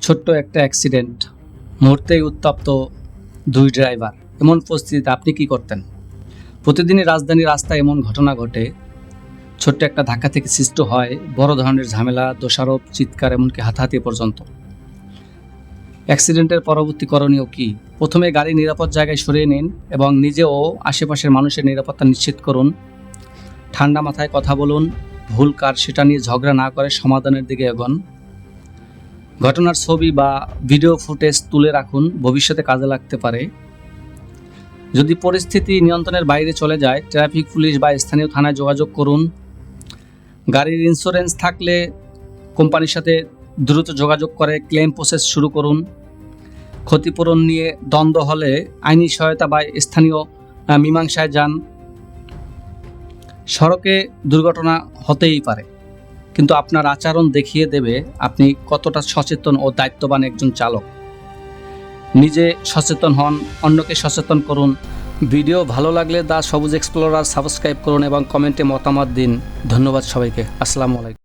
ছোট্ট একটা অ্যাক্সিডেন্ট, মুহূর্তেই উত্তপ্ত দুই ড্রাইভার। এমন পরিস্থিতিতে আপনি কি করতেন? প্রতিদিনই রাজধানীর রাস্তায় এমন ঘটনা ঘটে। ছোট্ট একটা ধাক্কা থেকে সৃষ্টি হয় বড় ধরনের ঝামেলা, দোষারোপ, চিৎকার, এমনকি হাতাহাতি পর্যন্ত। অ্যাক্সিডেন্টের পরবর্তী করণীয় কি? প্রথমে গাড়ি নিরাপদ জায়গায় সরিয়ে নিন এবং নিজে ও আশেপাশের মানুষের নিরাপত্তা নিশ্চিত করুন। ঠান্ডা মাথায় কথা বলুন, ভুল কার সেটা নিয়ে ঝগড়া না করে সমাধানের দিকে এগোন। ঘটনার ছবি বা ভিডিও ফুটেজ তুলে রাখুন, ভবিষ্যতে কাজে লাগতে পারে। যদি পরিস্থিতি নিয়ন্ত্রণের বাইরে চলে যায়, ট্রাফিক পুলিশ বা স্থানীয় থানায় যোগাযোগ করুন। গাড়ির ইন্স্যুরেন্স থাকলে কোম্পানির সাথে দ্রুত যোগাযোগ করে ক্লেম প্রসেস শুরু করুন। ক্ষতিপূরণ নিয়ে দ্বন্দ্ব হলে আইনি সহায়তা বা স্থানীয় মীমাংসায় যান। সড়কে দুর্ঘটনা হতেই পারে, কিন্তু আপনার আচরণ দেখিয়ে দেবে আপনি কতটা সচেতন ও দায়িত্ববান একজন চালক। নিজে সচেতন হন, অন্যকে সচেতন করুন। ভিডিও ভালো লাগলে দ্য সবুজ এক্সপ্লোরার সাবস্ক্রাইব করুন এবং কমেন্টে মতামত দিন। ধন্যবাদ সবাইকে। আসসালামু আলাইকুম।